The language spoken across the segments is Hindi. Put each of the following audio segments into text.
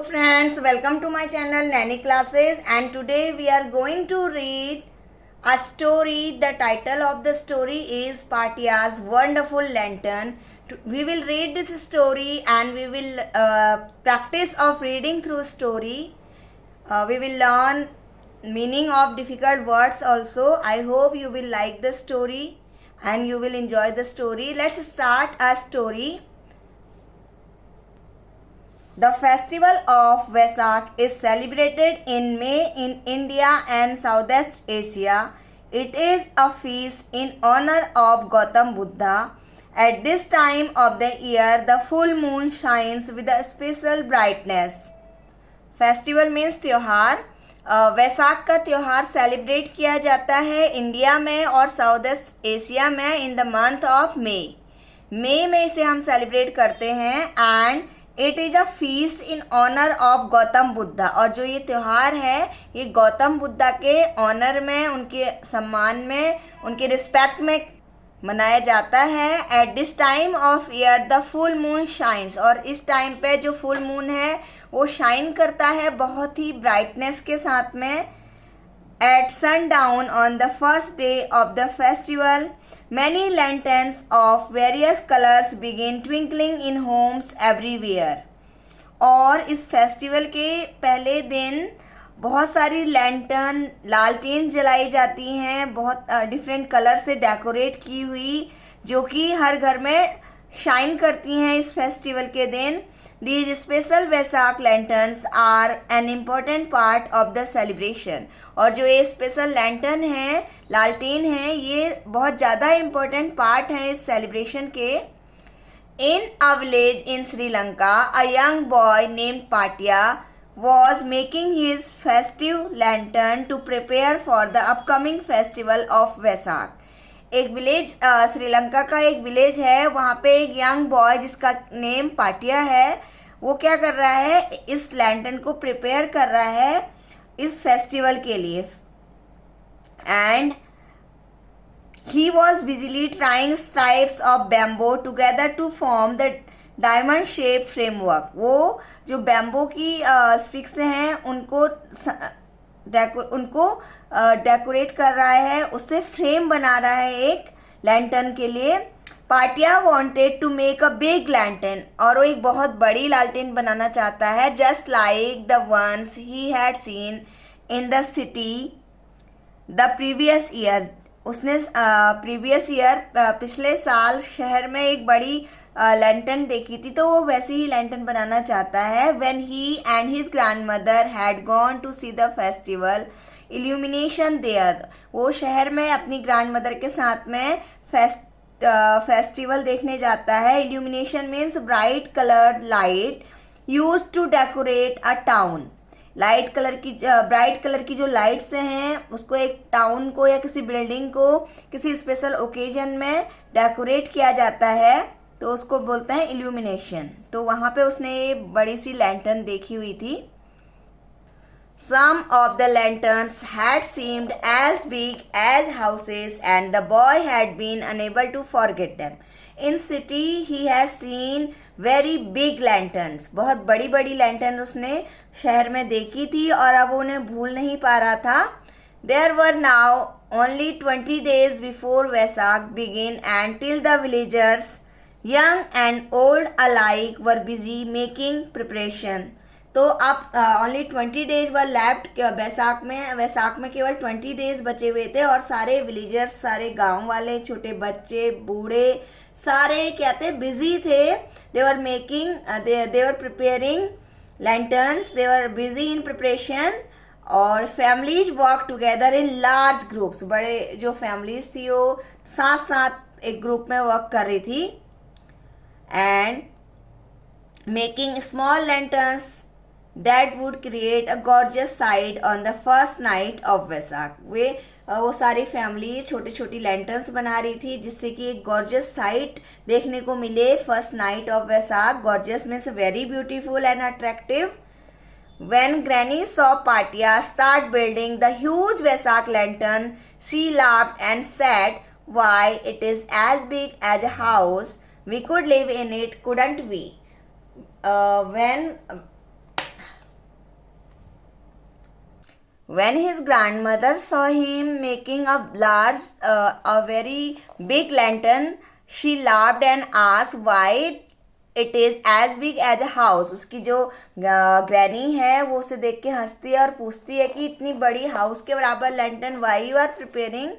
friends, welcome to my channel Nanny Classes, and today we are going to read a story. The title of the story is Patia's Wonderful Lantern. We will read this story and we will practice of reading through story. We will learn meaning of difficult words also. I hope you will like the story and you will enjoy the story. Let's start a story. The festival of Vesak is celebrated in May in India and Southeast Asia. It is a feast in honor of Gautam Buddha. At this time of the year, the full moon shines with a special brightness. Festival means त्यौहार. वैसाख का त्यौहार सेलिब्रेट किया जाता है इंडिया में और साउथ ईस्ट एशिया में in the month of May में इसे हम सेलिब्रेट करते हैं. And it is a feast in honour of Gautam Buddha. और जो ये त्यौहार है ये गौतम बुद्धा के ऑनर में, उनके सम्मान में, उनके रिस्पेक्ट में मनाया जाता है. At this time of year the full moon shines. और इस टाइम पे जो फुल मून है वो शाइन करता है बहुत ही ब्राइटनेस के साथ में. At sundown on the first day of the festival, many lanterns of various colors begin twinkling in homes everywhere. और इस फेस्टिवल के पहले दिन बहुत सारी लैंटर्न, लालटेन जलाई जाती हैं, बहुत डिफरेंट कलर से डेकोरेट की हुई, जो कि हर घर में शाइन करती हैं इस फेस्टिवल के दिन. These special Vesak lanterns are an important part of the celebration. और जो ये स्पेशल लैंटर्न हैं, लालटेन हैं, ये बहुत ज़्यादा इम्पोर्टेंट पार्ट हैं इस सेलिब्रेशन के. In a village in Sri Lanka, a young boy named Patia was making his festive lantern to prepare for the upcoming festival of Vesak. एक विलेज, श्रीलंका का एक विलेज है, वहाँ पे एक यंग बॉय जिसका नेम पाटिया है, वो क्या कर रहा है, इस लैंटर्न को प्रिपेयर कर रहा है इस फेस्टिवल के लिए. And he was busily trying stripes of bamboo together to form the diamond shape framework. वो जो बैम्बो की स्टिक्स हैं उनको डेकोरेट कर रहा है, उससे फ्रेम बना रहा है एक लैंटर्न के लिए. Patia wanted to make a big lantern. और वो एक बहुत बड़ी लालटेन बनाना चाहता है, just like the ones he had seen in the city the previous year. उसने प्रीवियस ईयर पिछले साल शहर में एक बड़ी लैंटर्न देखी थी, तो वो वैसे ही लैंटर्न बनाना चाहता है. When he and his grandmother had gone to see the festival illumination there. वो शहर में अपनी ग्रैंडमदर के साथ में फेस्टिवल देखने जाता है. Illumination means bright coloured light used to decorate a town. Bright colour की जो लाइट्स हैं उसको एक टाउन को या किसी बिल्डिंग को किसी स्पेशल ओकेजन में डेकोरेट किया जाता है, तो उसको बोलते हैं इल्यूमिनेशन. तो वहाँ पे उसने बड़ी सी लैंटर्न देखी हुई थी. Some of the lanterns had seemed as big as houses and the boy had been unable to forget them. In city he has seen very big lanterns. बहुत बड़ी बड़ी लैंटर्न उसने शहर में देखी थी और अब उन्हें भूल नहीं पा रहा था. There were now only 20 days before Vesak began and till the villagers, young and old alike, were busy making preparation. तो अब ओनली 20 डेज वर लेफ्ट. वैसाख में केवल 20 डेज बचे हुए थे और सारे विलेजर्स, सारे गांव वाले, छोटे बच्चे, बूढ़े, सारे क्या थे, बिजी थे. They were preparing lanterns, they were busy in preparation. और families work together in large groups. बड़े जो फैमिलीज थी वो साथ साथ एक ग्रुप में वर्क कर रही थी. And making small lanterns that would create a gorgeous sight on the first night of Vesak. वो सारी फैमिली छोटी छोटी लैंटर्न्स बना रही थी जिससे कि एक गॉर्जियस साइट देखने को मिले first night of Vaisakh. Gorgeous means very beautiful and attractive. When Granny saw Patia start building the huge Vesak lantern, she laughed and said, "Why, it is as big as a house. We could live in it, couldn't we?" When When his grandmother saw him making a very big lantern, she laughed and asked why it is as big as a house. उसकी जो ग्रैनी है वो उसे देख के हंसती है और पूछती है कि इतनी बड़ी हाउस के बराबर lantern why you are preparing,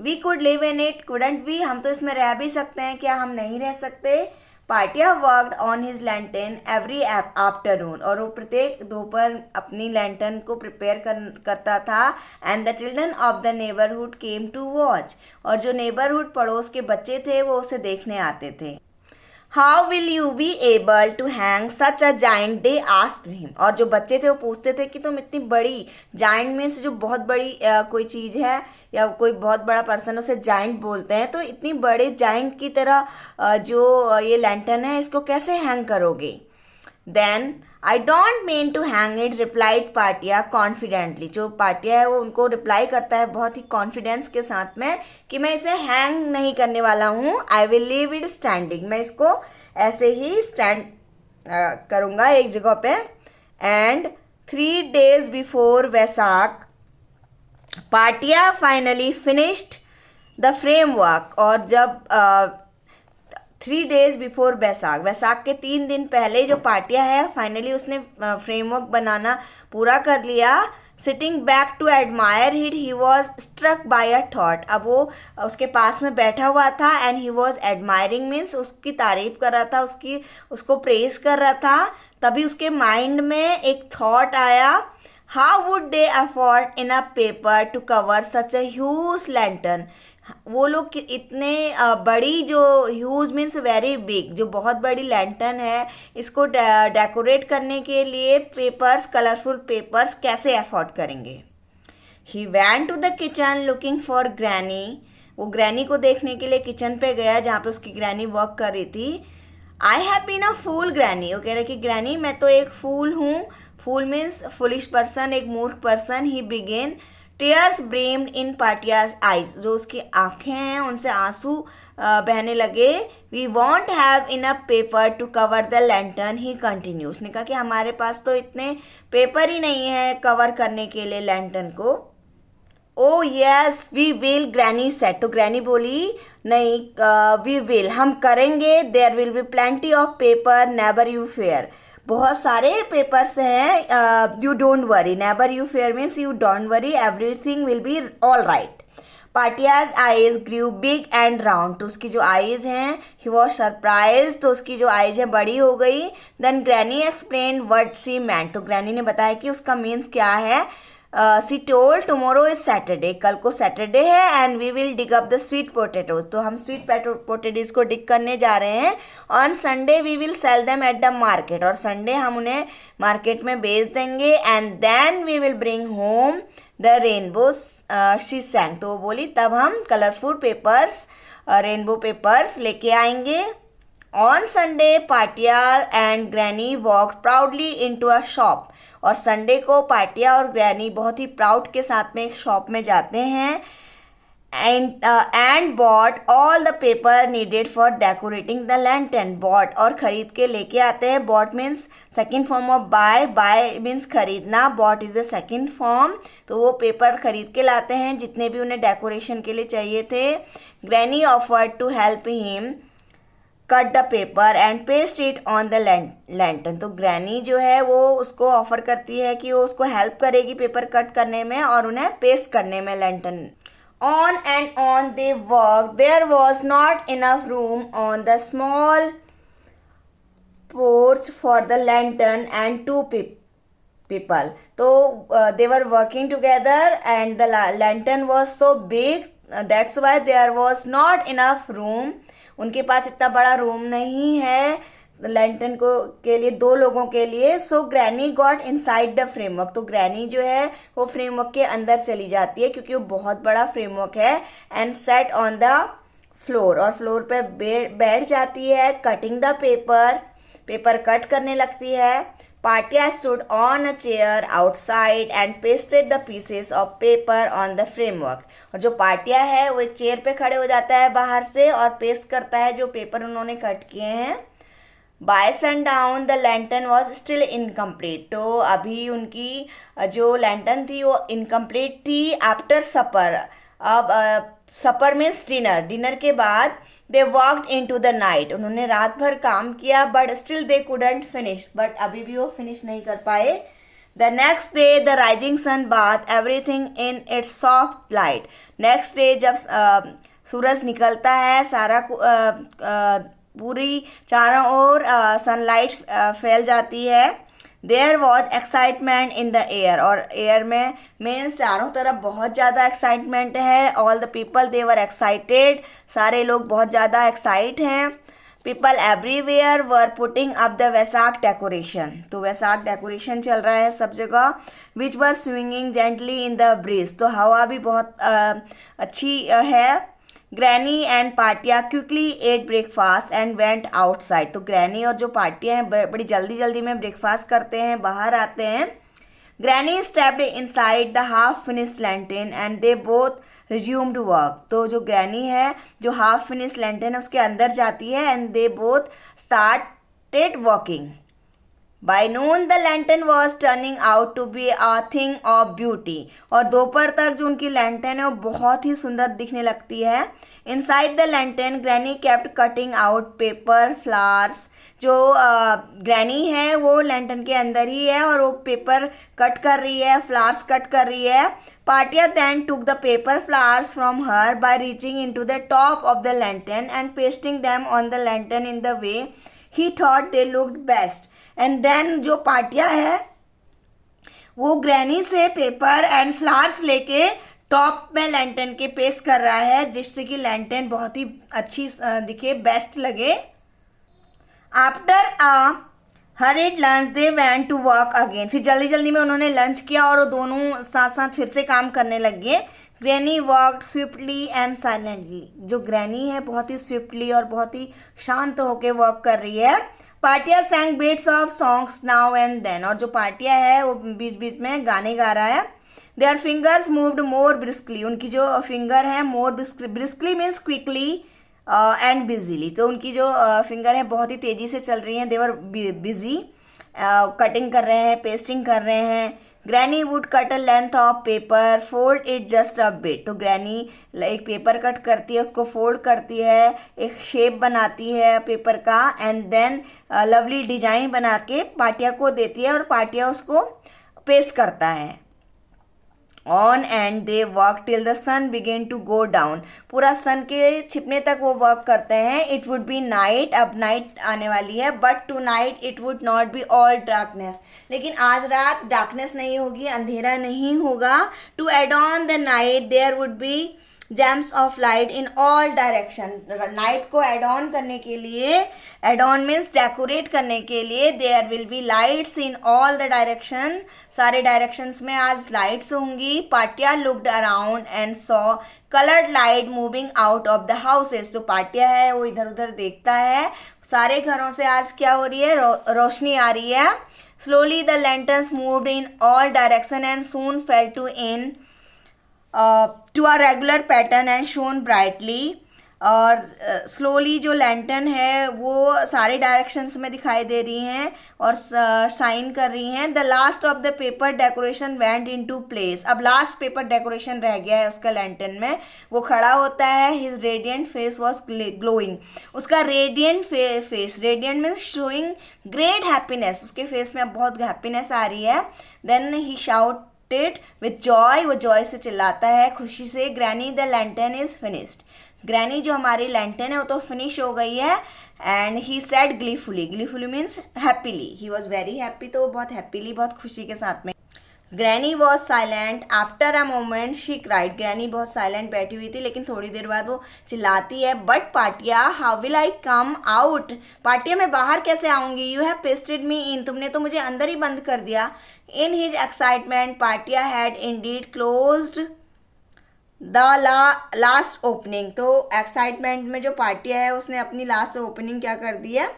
we could live in it couldn't we, हम तो इसमें रह भी सकते हैं, क्या हम नहीं रह सकते. Patia worked on his lantern every afternoon, और वो प्रत्येक दोपहर अपनी लैंटर्न को प्रिपेयर करता था. And the children of the neighbourhood came to watch, और जो नेबरहुड पड़ोस के बच्चे थे वो उसे देखने आते थे. How will you be able to hang such a giant, they asked him. और जो बच्चे थे वो पूछते थे कि तुम इतनी बड़ी, जाइंट में से जो बहुत बड़ी कोई चीज़ है या कोई बहुत बड़ा पर्सन, उसे जाइंट बोलते हैं, तो इतनी बड़े जाइंट की तरह जो ये लैंटर्न है इसको कैसे हैंग करोगे. Then I don't mean to hang it, replied Patia confidently. जो पाटिया है वो उनको रिप्लाई करता है बहुत ही कॉन्फिडेंस के साथ में कि मैं इसे हैंग नहीं करने वाला हूँ. I will leave it standing, मैं इसको ऐसे ही स्टैंड करूँगा एक जगह पे. And 3 days before Vaisakh Patia finally finished the framework. और जब 3 days बिफोर वैसाख, वैसाख के 3 दिन पहले जो पाटिया है फाइनली उसने फ्रेमवर्क बनाना पूरा कर लिया. Sitting back to admire it, he was struck by a thought. अब वो उसके पास में बैठा हुआ था and he was admiring means उसकी तारीफ कर रहा था, उसको प्रेज कर रहा था. तभी उसके माइंड में एक थॉट आया, how would they afford in a paper to cover such a huge lantern. वो लोग इतने बड़ी, जो ह्यूज मीन्स वेरी बिग, जो बहुत बड़ी लैंटर्न है, इसको डेकोरेट करने के लिए पेपर्स, कलरफुल पेपर्स कैसे अफोर्ड करेंगे. He went to the kitchen looking for granny. वो ग्रैनी को देखने के लिए किचन पे गया जहाँ पे उसकी ग्रैनी वर्क कर रही थी. I have been a fool granny, वो कह रहे कि ग्रैनी मैं तो एक फूल हूँ. फूल मीन्स फुलिश पर्सन, एक मूर्ख person. He began, tears brimmed in Patia's eyes, जो उसकी आंखें हैं उनसे आंसू बहने लगे. We won't have enough paper to cover the lantern, he continued. उसने कहा कि हमारे पास तो इतने पेपर ही नहीं है कवर करने के लिए लैंटर्न को. Oh yes we will, granny said. तो ग्रैनी बोली नहीं, वी विल, हम करेंगे. There will be plenty of paper, never you fear. बहुत सारे पेपर्स हैं, you don't worry. Never you fear means you don't worry, everything will be all right. Patia's eyes grew big and round. तो उसकी जो आईज हैं, ही वॉज सरप्राइज, तो उसकी जो आईज है बड़ी हो गई. Then granny explain what she meant. तो ग्रैनी ने बताया कि उसका मीन्स क्या है. She told tomorrow is Saturday, कल को सैटरडे है. And we will dig up the sweet potatoes, तो हम स्वीट पोटैटोज को डिग करने जा रहे हैं. On Sunday we will sell them at the market, और संडे हम उन्हें मार्केट में बेच देंगे. And then we will bring home the rainbow, she sang. तो वो बोली तब हम कलरफुल पेपर्स, रेनबो पेपर्स लेके आएंगे. On Sunday Patia and granny walk proudly into a shop. और संडे को पाटिया और ग्रैनी बहुत ही प्राउड के साथ में एक शॉप में जाते हैं. And bought all the paper needed for decorating the lantern. Bought और खरीद के लेके आते हैं. Bought means second form of buy, buy means खरीदना, bought is the second form. तो वो पेपर खरीद के लाते हैं जितने भी उन्हें डेकोरेशन के लिए चाहिए थे. Granny offered to help him cut the paper and paste it on the lantern. तो ग्रैनी जो है वो उसको ऑफर करती है कि वो उसको हेल्प करेगी पेपर कट करने में और उन्हें पेस्ट करने में lantern. On and on they work. There was not enough room on the small porch for the lantern and 2 people. तो they were working together and the lantern was so big, that's why there was not enough room. उनके पास इतना बड़ा रूम नहीं है लैंटर्न को के लिए, 2 लोगों के लिए. So granny got inside the framework. तो ग्रैनी जो है वो फ्रेमवर्क के अंदर चली जाती है क्योंकि वो बहुत बड़ा फ्रेमवर्क है. And set on the floor, और फ्लोर पे बैठ जाती है. कटिंग द पेपर कट करने लगती है. Patia stood on a chair outside and pasted the pieces of paper on the framework. और जो पाटिया है वो एक चेयर पे खड़े हो जाता है बाहर से और पेस्ट करता है जो पेपर उन्होंने कट किए हैं by sundown the lantern was still incomplete. तो अभी उनकी जो लैंटर्न थी वो इनकम्प्लीट थी। आफ्टर सपर, अब सपर मीन्स डिनर, डिनर के बाद they worked into the night नाइट, उन्होंने रात भर काम किया, but still they couldn't finish, but अभी भी वो फिनिश नहीं कर पाए। The next day the rising sun bath everything in its soft light. Next day जब सूरज निकलता है, सारा पूरी चारों ओर सनलाइट फैल जाती है। There was excitement in the air, और एयर में मीन्स चारों तरफ बहुत ज़्यादा एक्साइटमेंट है। All the people they were excited, सारे लोग बहुत ज़्यादा एक्साइट हैं। People everywhere were putting up the Vaisakh decoration, तो वैसाख डेकोरेशन चल रहा है सब जगह। Which were swinging gently in the breeze, तो हवा भी बहुत अच्छी है। Granny and Partia quickly ate breakfast and went outside, तो ग्रैनी और जो पार्टियाँ हैं बड़ी जल्दी जल्दी में ब्रेकफास्ट करते हैं, बाहर आते हैं। Granny stepped inside the half finished lantern and they both resumed work, तो जो ग्रैनी है जो हाफ फिनिश्ड लैंटर्न है उसके अंदर जाती है and they both started working. By noon the lantern was turning out to be a thing of beauty, और दोपहर तक जो उनकी लैंटर्न है वो बहुत ही सुंदर दिखने लगती है। Inside the lantern granny kept cutting out paper flowers, जो ग्रैनी है वो लैंटर्न के अंदर ही है और वो पेपर कट कर रही है, फ्लावर्स कट कर रही है। पार्टिया then took the paper flowers from her by reaching into the top of the lantern and pasting them on the lantern in the way he thought they looked best. And then जो पार्टिया है वो ग्रैनी से पेपर एंड फ्लावर्स लेके टॉप में लैंटर्न के पेस्ट कर रहा है, जिससे कि लैंटर्न बहुत ही अच्छी दिखे, बेस्ट लगे। After a hurried lunch they went to work again, फिर जल्दी जल्दी में उन्होंने लंच किया और वो दोनों साथ साथ फिर से काम करने लग गए। Granny worked swiftly and silently, जो ग्रैनी है बहुत ही स्विफ्टली और बहुत ही शांत होकर वर्क कर रही है। Patia sang bits of songs now and then, और जो पार्टिया है वो बीच बीच में गाने गा रहा है। Their fingers moved more briskly, उनकी जो फिंगर है मोर ब्रिस्कली मीन्स क्विकली एंड बिजीली, तो उनकी जो फिंगर है बहुत ही तेज़ी से चल रही हैं। देवर बिजी, कटिंग कर रहे हैं, पेस्टिंग कर रहे हैं। Granny would cut a length of paper fold it just a bit, तो ग्रैनी एक पेपर कट करती है, उसको फोल्ड करती है, एक शेप बनाती है पेपर का, एंड देन लवली डिजाइन बना के पार्टिया को देती है और पार्टिया उसको पेस्ट करता है। On and they work till the sun began to go down, पूरा सन के छिपने तक वो वर्क करते हैं। इट वुड बी नाइट, अब नाइट आने वाली है, but tonight it would not be all darkness, लेकिन आज रात डार्कनेस नहीं होगी, अंधेरा नहीं होगा। To adorn the night there would be gems of light in all direction, night को एड ऑन करने के लिए, एड ऑन मीन्स डेकोरेट करने के लिए, there will be lights in all the direction, सारे डायरेक्शंस में आज लाइट्स होंगी। Patia looked around and saw coloured light moving out of the houses, जो पार्टिया है वो इधर उधर देखता है, सारे घरों से आज क्या हो रही है, रोशनी आ रही है। Slowly the lanterns moved in all direction and soon fell to a regular pattern and shone brightly, और स्लोली जो लैंटर्न है वो सारे डायरेक्शंस में दिखाई दे रही हैं और शाइन कर रही हैं। The last of the paper decoration went into place, अब लास्ट पेपर डेकोरेशन रह गया है उसका लैंटर्न में, वो खड़ा होता है। His radiant face was glowing, उसका radiant face, radiant means showing great happiness, उसके फेस में अब बहुत हैप्पीनेस आ रही है। Then he shout with joy, वो जॉय से चिल्लाता है, खुशी से। Granny the lantern is finished, granny जो हमारी लैंटर्न है वो तो फिनिश हो गई है। And he said gleefully, gleefully means happily, he was very happy, तो बहुत हैप्पीली, बहुत खुशी के साथ में। Granny was silent after a moment she cried, granny बहुत साइलेंट बैठी हुई थी लेकिन थोड़ी देर बाद वो चिल्लाती है, बट पार्टिया how will I come out, पार्टिया मैं बाहर कैसे आऊँगी, यू हैव पेस्टेड मी इन, तुमने तो मुझे अंदर ही बंद कर दिया। इन हिज एक्साइटमेंट पार्टिया had Indeed closed the last opening, तो एक्साइटमेंट में जो पार्टिया है उसने अपनी लास्ट ओपनिंग क्या कर दी है,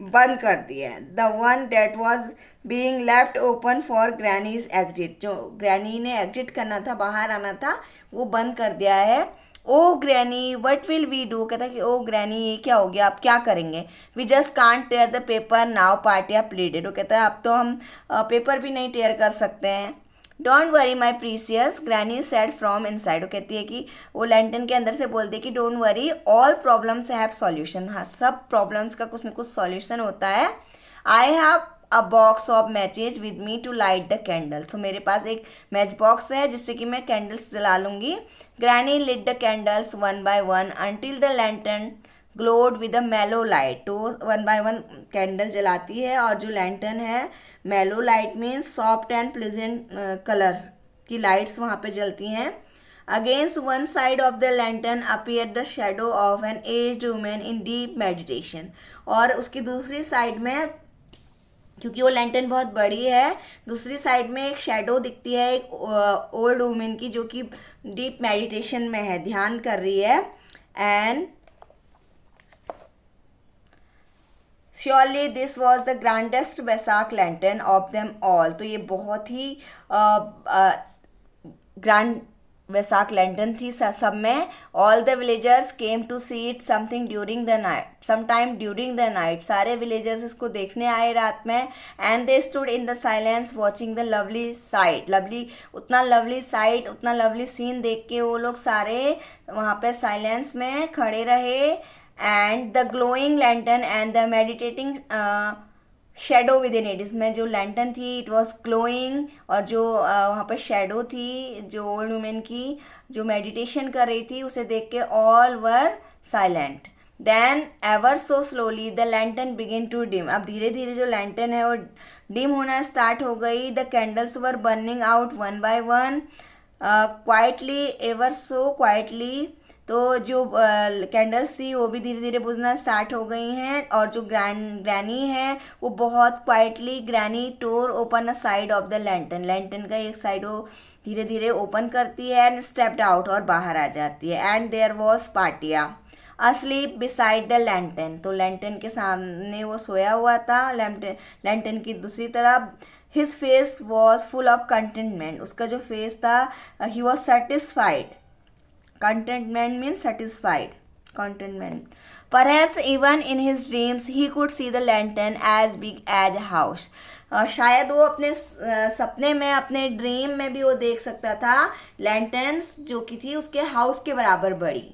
बंद कर दी है। The one that was being left open for granny's exit, जो ग्रैनी ने एग्जिट करना था, बाहर आना था, वो बंद कर दिया है। Oh granny what will we do, कहता है कि ओ ग्रैनी ये क्या हो गया, आप क्या करेंगे। We just can't tear the paper now Partiya pleaded, वो कहता है अब तो हम पेपर भी नहीं टेयर कर सकते हैं। Don't worry my precious, granny said from inside, वो कहती है कि वो लैंटन के अंदर से बोलती है कि don't worry all problems have solution, हाँ सब प्रॉब्लम्स का कुछ ना कुछ सॉल्यूशन होता है। I have a box of matches with me to light the candle, तो मेरे पास एक मैच बॉक्स है जिससे कि मैं कैंडल्स जला लूँगी। Granny lit the candles one by one until the lantern glowed with a mellow light, तो वन बाय वन कैंडल जलाती है और जो लैंटर्न है mellow light means soft and pleasant colour की लाइट्स वहाँ पे जलती हैं। Against one side of the lantern appear the shadow of an aged women in deep meditation, और उसकी दूसरी साइड में, क्योंकि वो लैंटर्न बहुत बड़ी है, दूसरी साइड में एक शेडो दिखती है एक ओल्ड वुमेन की जो कि डीप मेडिटेशन में है, ध्यान कर रही है। And surely this was the grandest Vaisakh lantern of them all, तो ये बहुत ही ग्रैंड वैसाख लैंटर्न थी सब में। All the villagers came to see it something during the night, sometime during the night, सारे विलेजर्स इसको देखने आए रात में। And they stood in the silence watching the lovely sight, उतना लवली साइट, उतना लवली सीन देख के वो लोग सारे वहाँ पे साइलेंस में खड़े रहे। And the glowing lantern and the meditating shadow with in it, इसमें जो लैंटर्न थी इट वॉज ग्लोइंग, और जो वहाँ पर शेडो थी जो ओल्ड वुमेन की जो मेडिटेशन कर रही थी उसे देख के all were silent. Then ever so slowly the lantern begin to dim, अब धीरे धीरे जो लैंटर्न है वो डिम होना स्टार्ट हो गई। The candles were burning out one by one quietly, ever so quietly, तो जो कैंडल्स थी वो भी धीरे धीरे बुझना स्टार्ट हो गई हैं। और जो ग्रैनी है वो बहुत quietly, granny tore open a side of the lantern, lantern का एक साइड वो धीरे धीरे ओपन करती है एंड स्टेप्ड आउट, और बाहर आ जाती है। And there was Patia asleep beside the lantern, तो लैंटर्न के सामने वो सोया हुआ था, लैंटर्न की दूसरी तरफ। His face was full of contentment, उसका जो फेस था he was satisfied, contentment means satisfied, contentment. Perhaps even in his dreams he could see the lantern as big as a house, शायद वो अपने सपने में, अपने ड्रीम में भी वो देख सकता था लैंटर्न्स जो कि थी उसके हाउस के बराबर बड़ी।